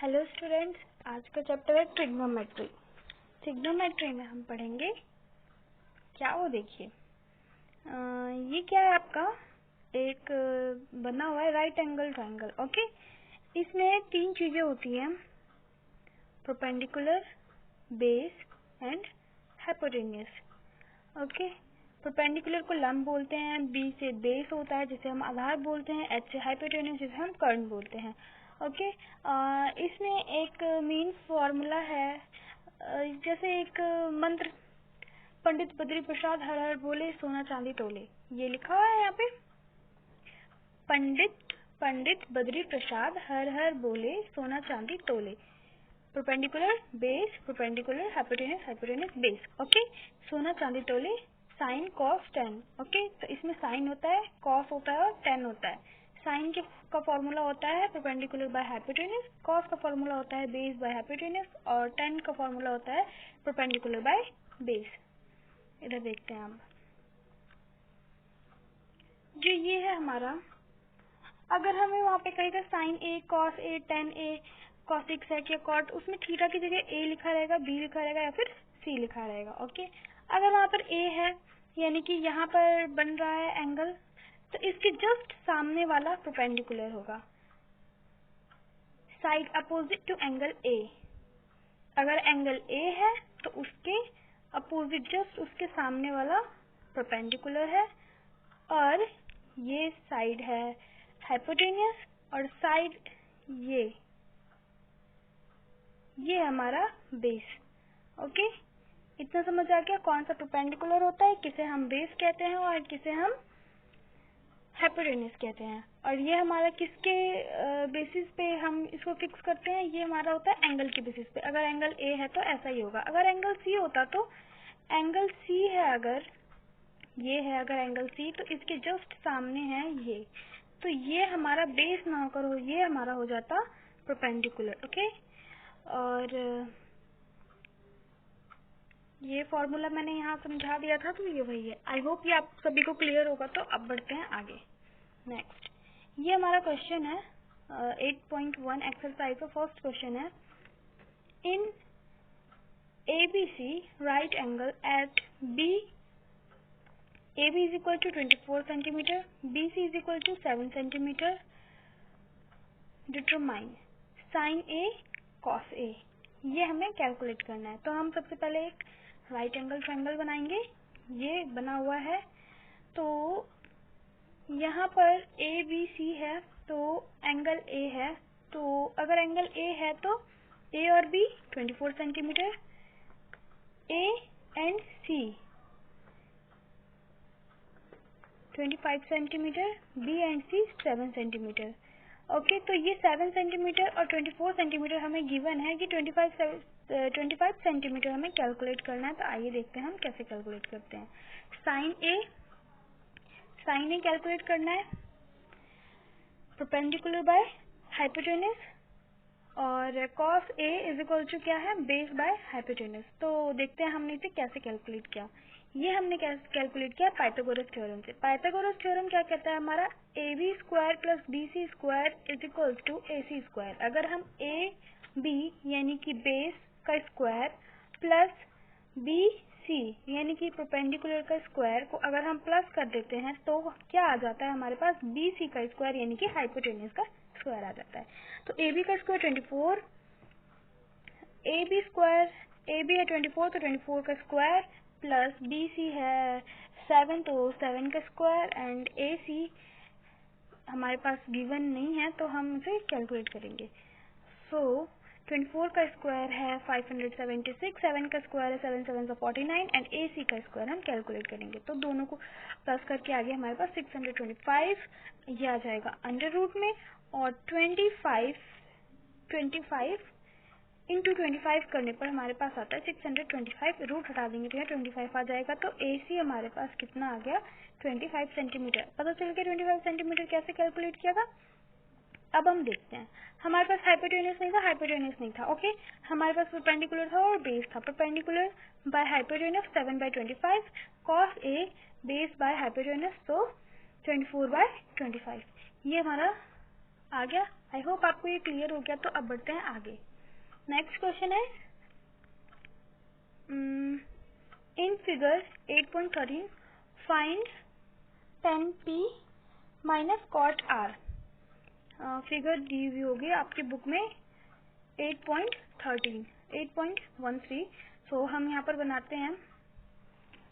Hello students, आज का chapter है ट्रिग्नोमेट्री। ट्रिग्नोमेट्री में हम पढ़ेंगे क्या, वो देखिए। ये क्या है, आपका एक बना हुआ है राइट एंगल ट्रायंगल। ओके, इसमें तीन चीजें होती हैं, perpendicular, base and hypotenuse. Okay, perpendicular को लंब बोलते हैं, बी से बेस होता है जिसे हम आधार बोलते हैं, एच से हाइपोटेन्यूज जिसे हम कर्ण बोलते हैं। ओके, इसमें एक मेन फॉर्मूला है, जैसे एक मंत्र, पंडित बद्री प्रसाद हर हर बोले सोना चांदी तोले, ये लिखा हुआ है यहाँ पे। पंडित बद्री प्रसाद हर हर बोले सोना चांदी तोले। Perpendicular, base, perpendicular, hypotenuse, hypotenuse, base. Okay, सोना चांदी तोले, साइन कॉस टेन। ओके, तो इसमें साइन होता है, कॉस होता है और टेन होता है। साइन का फॉर्मूला होता है परपेंडिकुलर बाय हाइपोटेन्यूज, कॉस का फॉर्मूला होता है बेस बाय हाइपोटेन्यूज और टेन का फॉर्मूला होता है परपेंडिकुलर बाय बेस। इधर देखते हैं हम, जो ये है हमारा, अगर हमें वहाँ पे कहेगा sign A, cos A, ten A, cosec सेक या कॉट, उसमें थीटा की जगह ए लिखा रहेगा, बी लिखा रहेगा या फिर सी लिखा रहेगा। ओके, अगर वहाँ पर ए है, यानी कि यहाँ पर बन रहा है एंगल, तो इसके जस्ट सामने वाला परपेंडिकुलर होगा, side opposite to angle A. अगर एंगल ए है तो उसके अपोजिट जस्ट उसके सामने वाला परपेंडिकुलर है, और ये साइड है हाइपोटेन्यूज और साइड ये हमारा बेस। ओके, इतना समझ आ गया कौन सा परपेंडिकुलर होता है, किसे हम बेस कहते हैं और किसे हम हाइपोटेन्यूज कहते हैं। और ये हमारा किसके बेसिस पे हम इसको फिक्स करते हैं, ये हमारा होता है एंगल के बेसिस पे। अगर एंगल ए है तो ऐसा ही होगा, अगर एंगल सी होता तो एंगल सी है, अगर ये है, अगर एंगल सी, तो इसके जस्ट सामने है ये, तो ये हमारा बेस ना होकर ये हमारा हो जाता परपेंडिकुलर। ओके, और ये फॉर्मूला मैंने यहाँ समझा दिया था, तो ये वही है। आई होप ये आप सभी को क्लियर होगा। तो अब बढ़ते हैं आगे। नेक्स्ट, ये हमारा क्वेश्चन है 8.1 एक्सरसाइज का फर्स्ट क्वेश्चन है। In ABC right angle at B, AB is equal to 24 centimeter, BC is equal to 7 centimeter. Determine sin A cos A, ये हमें कैलकुलेट करना है। तो हम सबसे पहले एक राइट एंगल ट्रायंगल बनाएंगे, ये बना हुआ है। तो यहाँ पर ABC है, तो एंगल A है, तो अगर एंगल A है तो A और B 24 centimetre, A and C 25 centimetre, B and C 7 centimetre. Okay, तो ये 7 सेंटीमीटर और 24 सेंटीमीटर हमें गिवन है कि 25 सेंटीमीटर हमें कैलकुलेट करना है। तो आइए देखते हैं हम कैसे कैलकुलेट करते हैं। साइन ए कैलकुलेट करना है परपेंडिकुलर बाय हाइपोटेन्यूज, और cos A is equal to क्या है, बेस बाय हाइपोटेन्यूज। तो देखते हैं हमने इसे कैसे कैलकुलेट किया। ये हमने कैलकुलेट किया पाइथागोरस थ्योरम से। पाइथागोरस थ्योरम क्या कहता है हमारा, AB square plus BC square is equal to AC square. अगर हम AB यानी कि बेस का स्क्वायर प्लस BC यानी कि परपेंडिकुलर का स्क्वायर को अगर हम प्लस कर देते हैं तो क्या आ जाता है हमारे पास, BC का स्क्वायर यानी कि हाइपोटेन्यूज का स्क्वायर आ जाता है। तो AB का स्क्वायर 24, AB है 24, तो 24 का स्क्वायर प्लस BC है 7, तो 7 का स्क्वायर, एंड AC हमारे पास गिवन नहीं है तो हम इसे कैलकुलेट करेंगे। सो 24 का स्क्वायर है 576, 7 का स्क्वायर है 7 7 49, एंड AC का स्क्वायर हम कैलकुलेट करेंगे। तो दोनों को प्लस करके आगे हमारे पास 625 ये आ जाएगा अंडर रूट में, और 25 इंटू 25 करने पर हमारे पास आता है 625, रूट हटा देंगे तो 25 आ जाएगा। तो AC हमारे पास कितना आ गया, 25 सेंटीमीटर। पता चल गया 25 सेंटीमीटर कैसे कैलकुलेट किया था। अब हम देखते हैं, हमारे पास हाइपोटेन्यूज नहीं था। ओके, हमारे पास परपेंडिकुलर था और बेस था। Perpendicular by hypotenuse 7/25, cos A base by hypotenuse, तो 24/25। ये हमारा आ गया? आई होप आपको ये क्लियर हो गया। तो अब बढ़ते हैं आगे। नेक्स्ट क्वेश्चन है in figure 8.13 find tan p minus cot R. Figure दी हुई होगी आपकी बुक में 8.13 सो हम यहाँ पर बनाते हैं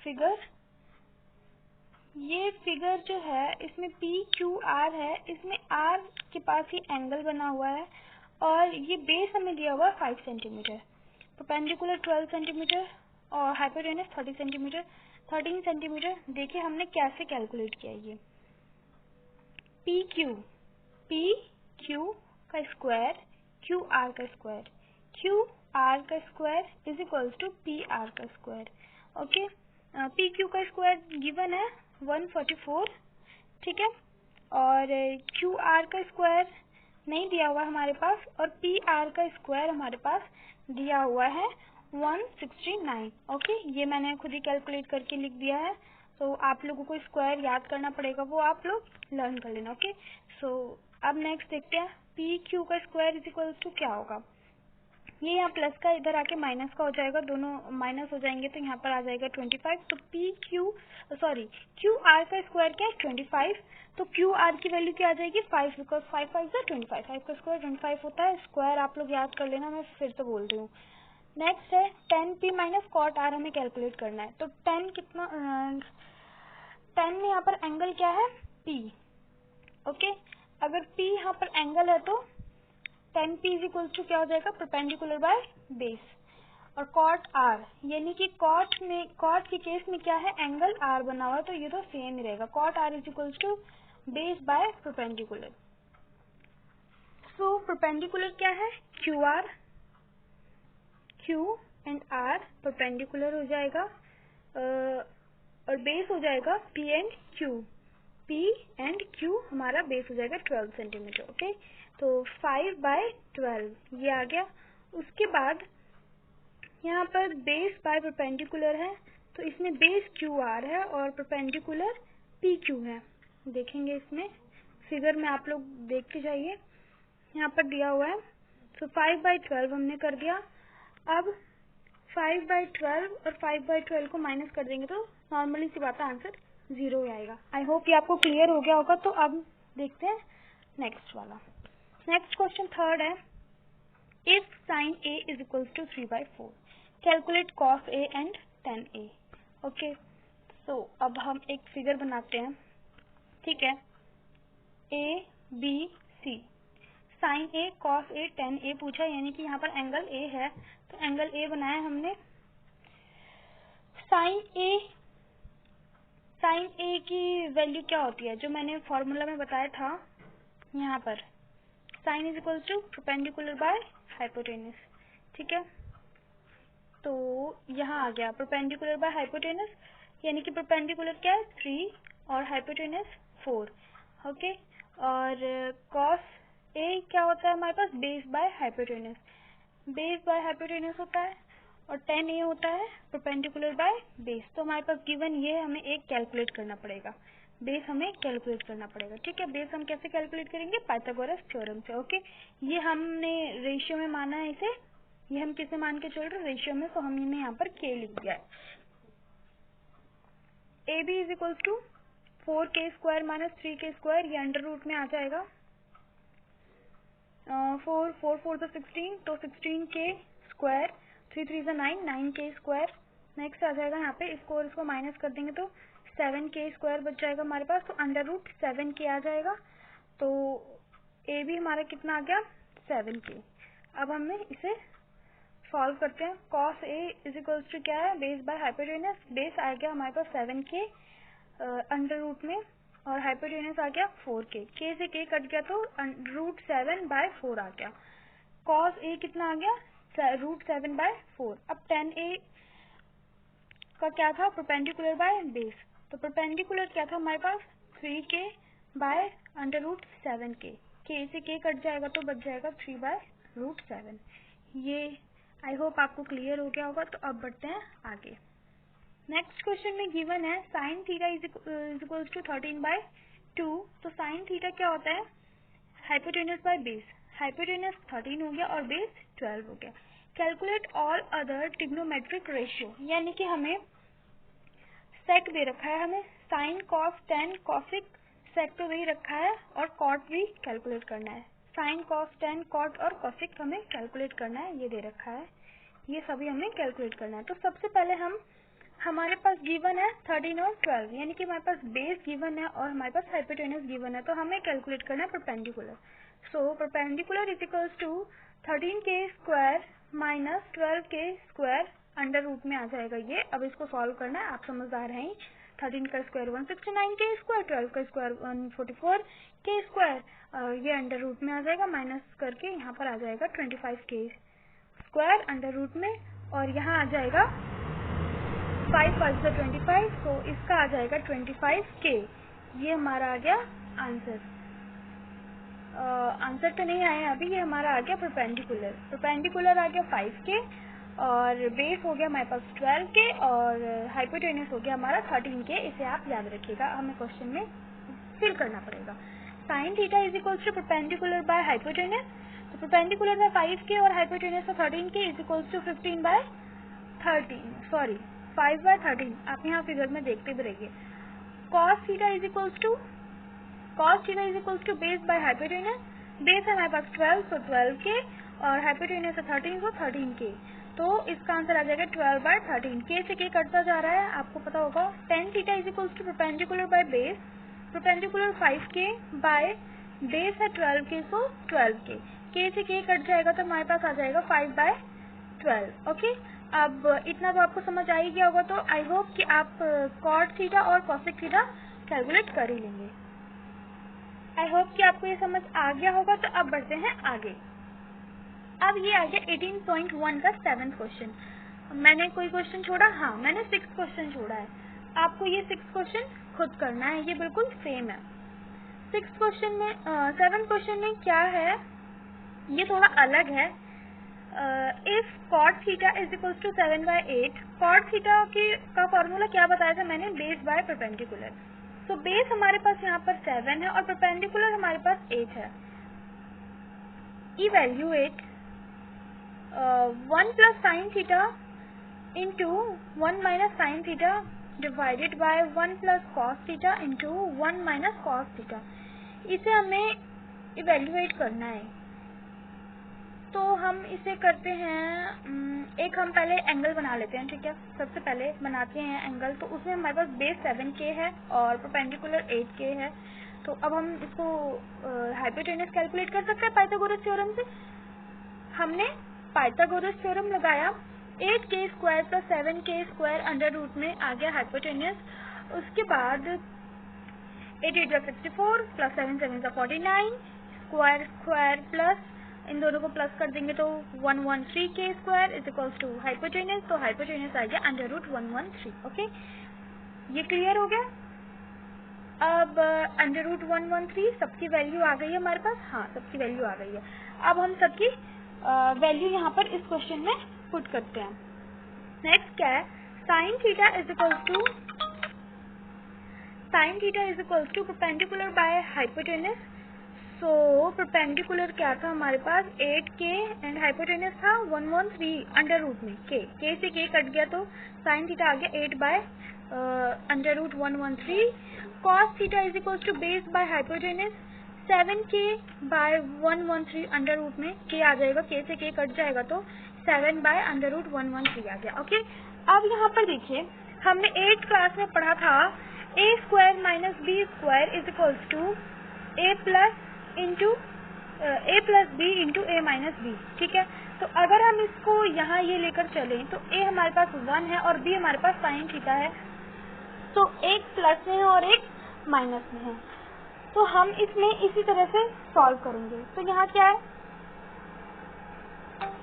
फिगर। ये फिगर जो है इसमें पी क्यू आर है, इसमें आर के पास ही एंगल बना हुआ है और ये बेस हमें दिया हुआ है 5 सेंटीमीटर, परपेंडिकुलर 12 सेंटीमीटर और हाइपोटेनस 30 सेंटीमीटर 13 सेंटीमीटर। देखिए हमने कैसे कैलकुलेट किया ये पी क्यू का स्क्वायर क्यू आर का square is equals to P R का स्क्वायर। ओके, पी क्यू का स्क्वायर गिवन है 144, ठीक है, और क्यू आर का स्क्वायर नहीं दिया हुआ हमारे पास और पी आर का स्क्वायर हमारे पास दिया हुआ है 169। ओके, ये मैंने खुद ही कैलकुलेट करके लिख दिया है। सो आप लोगों को स्क्वायर याद करना पड़ेगा, वो आप लोग लर्न कर लेना। ओके, सो अब नेक्स्ट देखते हैं पी क्यू का स्क्वायर इज इक्वल टू क्या होगा। ये यहाँ प्लस का इधर आके माइनस का हो जाएगा, दोनों माइनस हो जाएंगे तो यहाँ पर आ जाएगा 25। तो क्यू आर का स्क्वायर क्या है 25, तो क्यू आर की वैल्यू क्या आ जाएगी 5, बिकॉज 5 5 is 25, 5 का स्क्वायर 25 होता है। स्क्वायर आप लोग याद कर लेना, मैं फिर से बोल रही हूँ। नेक्स्ट है tan p minus cot R हमें कैलकुलेट करना है। तो tan कितना, tan में यहाँ पर एंगल क्या है p। ओके, अगर p यहाँ पर एंगल है तो tan p is equal to क्या हो जाएगा परपेंडिकुलर बाय बेस, और कॉट आर यानी कि कॉट के केस में क्या है एंगल आर बना हुआ है, तो ये तो सेम ही रहेगा। Cot R is equal to base by perpendicular. So perpendicular क्या है क्यू एंड आर परपेंडिकुलर हो जाएगा और बेस हो जाएगा पी एंड क्यू हमारा बेस हो जाएगा 12 सेंटीमीटर। ओके, तो 5/12 ये आ गया। उसके बाद यहाँ पर बेस बाय परपेंडिकुलर है, तो इसमें बेस क्यू आर है और परपेंडिकुलर पी क्यू है। देखेंगे इसमें फिगर में आप लोग देखते जाइए, यहाँ पर दिया हुआ है। तो 5/12 हमने कर दिया। अब 5/12 और 5/12 को माइनस कर देंगे तो नॉर्मली सी बात है आंसर 0 ही आएगा। आई होप ये आपको क्लियर हो गया होगा। तो अब देखते हैं नेक्स्ट वाला। नेक्स्ट क्वेश्चन थर्ड है if sin a is equals to 3/4 calculate cos a and tan a। Okay, so अब हम एक फिगर बनाते हैं, ठीक है, a b c sin a cos a tan a पूछा, यानी कि यहाँ पर एंगल a है तो एंगल a बनाया हमने। sin a की वैल्यू क्या होती है जो मैंने फॉर्मूला में बताया था, यहाँ पर sin is equal to perpendicular by hypotenuse, ठीक है। तो यहाँ आ गया परपेंडिकुलर बाय हाइपोटेनस, यानी कि परपेंडिकुलर क्या है 3 और हाइपोटेनस 4। ओके, और cos a क्या होता है हमारे पास बेस बाय हाइपोटेनस होता है और tan a होता है परपेंडिकुलर बाय बेस। तो हमारे पास गिवन ये हमें एक कैलकुलेट करना पड़ेगा, बेस हमें कैलकुलेट करना पड़ेगा, ठीक है। बेस हम कैसे कैलकुलेट करेंगे पाइथागोरस थ्योरम से। ओके, ये हमने रेशियो में माना है इसे, ये हम किसे मान के चल रहे हैं रेशियो में, तो हमने यहाँ पर k लिख दिया है। ab is equal to 4k² minus 3k², ये अंडर रूट में आ जाएगा। 4 4 4 तो 16, तो 16k², 3 3 9 9k²। नेक्स्ट आ जाएगा यहाँ पे, इसको और इसको माइनस कर देंगे तो 7k² बच जाएगा हमारे पास, तो अंडर रूट 7k आ जाएगा। तो ए भी हमारा कितना आ गया 7k। अब हमें इसे सॉल्व करते हैं। cos a is equals to क्या है बेस बाय हाइपोटेनस, बेस आ गया हमारे पास 7k अंडर रूट में और हाइपोटेनस आ गया 4k, k से k कट गया तो √7/4 आ गया। cos a कितना आ गया √7/4। अब tan a का क्या था परपेंडिकुलर बाय बेस, तो परपेंडिकुलर क्या था हमारे पास 3k by under root 7k, k से k कट जाएगा तो बच जाएगा 3/√7। ये आई होप आपको क्लियर हो गया होगा। तो अब बढ़ते हैं आगे। नेक्स्ट क्वेश्चन में गिवन है sin theta is equals to 13/2। तो sin थीटा क्या होता है हाइपोटेनस बाय बेस, हाइपोटेनस 13 हो गया और बेस 12 हो गया। Calculate all other trigonometric ratio, यानी कि हमें सेक दे रखा है, हमें साइन कॉस टेन कॉसिक सेक तो वही रखा है और कॉट भी कैलकुलेट करना है। साइन कॉस टेन कॉट और कॉसिक हमें कैलकुलेट करना है, ये दे रखा है, ये सभी हमें कैलकुलेट करना है। तो सबसे पहले हमारे पास गिवन है 13 और 12, यानी कि हमारे पास बेस गिवन है और हमारे पास हाइपोटेनस गिवन है, तो हमें कैलकुलेट करना है perpendicular. So perpendicular is equals to 13 के स्क्वायर माइनस 12 के स्क्वायर अंडर रूट में आ जाएगा ये। अब इसको सॉल्व करना है, आप समझदार हैं। 13 का स्क्वायर 169 के स्क्वायर, 12 का स्क्वायर 144 के स्क्वायर, ये अंडर रूट में आ जाएगा, माइनस करके यहाँ पर आ जाएगा 25 के स्क्वायर अंडर रूट में, और यहाँ आ जाएगा 5 5 से 25, तो इसका आ जाएगा 25 के। ये हमारा आ गया आंसर। आंसर तो नहीं आया अभी, ये हमारा आ गया परपेंडिकुलर। परपेंडिकुलर आ गया 5 के और बेस हो गया हमारे पास 12 के और हाइपोटेनस हो गया हमारा 13 के। इसे आप याद रखिएगा, हमें क्वेश्चन में फिल करना पड़ेगा। Sine theta is equals to perpendicular by hypotenuse, तो परपेंडिकुलर बाय 5 के और हाइपोटेनस बाय 13 के इज इक्वल्स टू 5 बाय 13। आप यहाँ फिगर में देखते भी रहिए। Cos theta is equals to base by hypotenuse, base है हमारे पास 12 तो 12 के और हाइपोटेनस है 13 तो 13 के, तो इसका आंसर आ जाएगा 12 बाय 13। के से के कटता जा रहा है, आपको पता होगा। Tan theta is equals to perpendicular by base, perpendicular 5 के बाय बेस है 12 के, तो 12 के से के कट जाएगा तो हमारे पास आ जाएगा 5 बाय 12। ओके, अब इतना तो आपको समझ आ ही गया होगा, तो आई होप कि आप कॉट थीटा और कॉसिक थीटा कैलकुलेट कर ही लेंगे। आई होप कि आपको ये समझ आ गया होगा। तो अब बढ़ते हैं आगे। अब ये आ गया 18.1 का 7th क्वेश्चन। मैंने कोई क्वेश्चन छोड़ा? हाँ, मैंने 6th क्वेश्चन छोड़ा है। आपको ये 6th क्वेश्चन खुद करना है, ये बिल्कुल सेम है। 6th क्वेश्चन में 7th क्वेश्चन में क्या है, ये थोड़ा अलग है। If cot theta is equals to 7 by 8, cot theta का फॉर्मूला क्या बताया था मैंने? Base by perpendicular. तो बेस हमारे पास यहाँ पर 7 है और परपेंडिकुलर हमारे पास 8 है। Evaluate 1 plus sine theta into 1 minus sine theta divided by 1 plus cos theta into 1 minus cos theta. इसे हमें इवैल्यूएट करना है, तो हम इसे करते हैं। एक हम पहले एंगल बना लेते हैं, ठीक है। सबसे पहले बनाते हैं एंगल, तो उसमें हमारे पास बेस 7 के है और परपेंडिकुलर 8 के है। तो अब हम इसको हाइपोटेनस कैलकुलेट कर सकते हैं पाइथागोरस थ्योरम से। हमने पाइथागोरस थ्योरम लगाया, 8 के स्क्वायर प्लस 7 के स्क्वायर अंडर रूट में आ गया हाइपोटेनस। उसके बाद 8 8 64 प्लस 7 7 49, स्क्वायर प्लस इन दोनों को प्लस कर देंगे तो 113 के square is equals to hypotenuse, तो हाइपोटेनस आ गया अंडर रूट 113। ओके, ये क्लियर हो गया। अब अंडर रूट 113 सबकी वैल्यू आ गई है हमारे पास। हाँ, सबकी वैल्यू आ गई है। अब हम सबकी वैल्यू यहाँ पर इस क्वेश्चन में पुट करते हैं। नेक्स्ट क्या है? Sine theta is equals to perpendicular by hypotenuse. So perpendicular क्या था हमारे पास? 8 के एंड हाइपोटेनस था 113 अंडर रूट में के से के कट गया, तो साइन थीटा आ गया 8 by under root 113। Cos theta is equals to base by hypotenuse 7 के बाय 113 अंडर रूट में के आ जाएगा, के से के कट जाएगा तो 7 बाय अंडर रूट 113 आ गया। ओके, अब यहाँ पर देखिए, हमने 8th क्लास में पढ़ा था A square minus B square is equals to A plus B into A minus B, ठीक है। तो अगर हम इसको यहाँ ये लेकर चलें तो ए हमारे पास 1 है और बी हमारे पास साइन थीटा है, तो एक प्लस में है और एक माइनस में है, तो हम इसमें इसी तरह से सॉल्व करेंगे। तो यहाँ क्या है?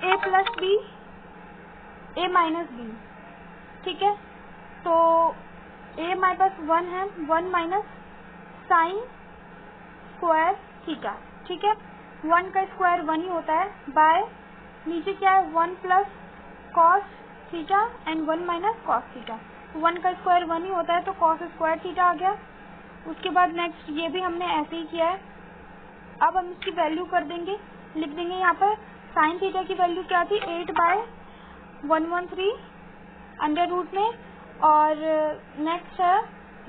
ए प्लस बी, ए माइनस बी, ठीक है। तो ए हमारे पास 1 है, 1 माइनस साइन स्क्वायर थीटा, ठीक है। 1 का स्क्वायर 1 ही होता है, बाय नीचे क्या है? 1 plus cos theta and 1 minus cos theta. 1 का स्क्वायर 1 ही होता है, तो कॉस स्क्वायर थीटा आ गया। उसके बाद नेक्स्ट ये भी हमने ऐसे ही किया है, अब हम इसकी वैल्यू कर देंगे, लिख देंगे यहाँ पर साइन थीटा की वैल्यू क्या थी 8/113 अंडर रूट में, और नेक्स्ट है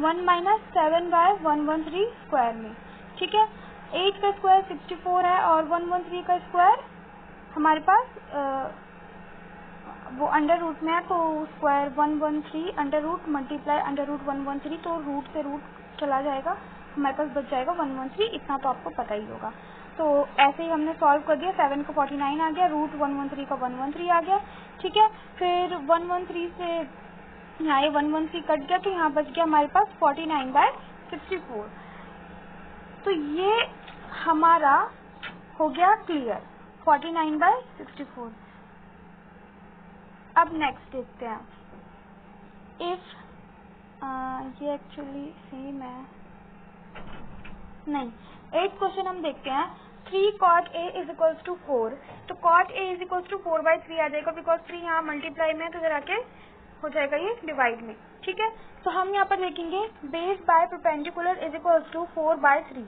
1 माइनस 7/113 स्क्वायर में। ठीक है, 8 का स्क्वायर 64 है और 113 का स्क्वायर हमारे पास वो अंडर रूट में है, तो square 113 under root multiply under root 113, तो रूट से रूट चला जाएगा, हमारे पास बच जाएगा 113। इतना तो आपको पता ही होगा। तो ऐसे ही हमने सॉल्व कर दिया, 7 को 49 आ गया, रूट 113 का 113 आ गया। ठीक है, फिर 113 से यहाँ ये 113 कट गया, तो यहाँ बच गया हमारे पास 49/64। तो ये हमारा हो गया क्लियर, 49/64। अब नेक्स्ट देखते हैं, इफ ये एक्चुअली सेम है नहीं, 8th क्वेश्चन हम देखते हैं। 3 cot A is equals to 4, तो cot A is equals to 4/3 आ जाएगा, बिकॉज 3 यहाँ मल्टीप्लाई में है, तो इधर आके हो जाएगा ये डिवाइड में। ठीक है, तो हम यहाँ पर देखेंगे base by perpendicular is equals to 4/3।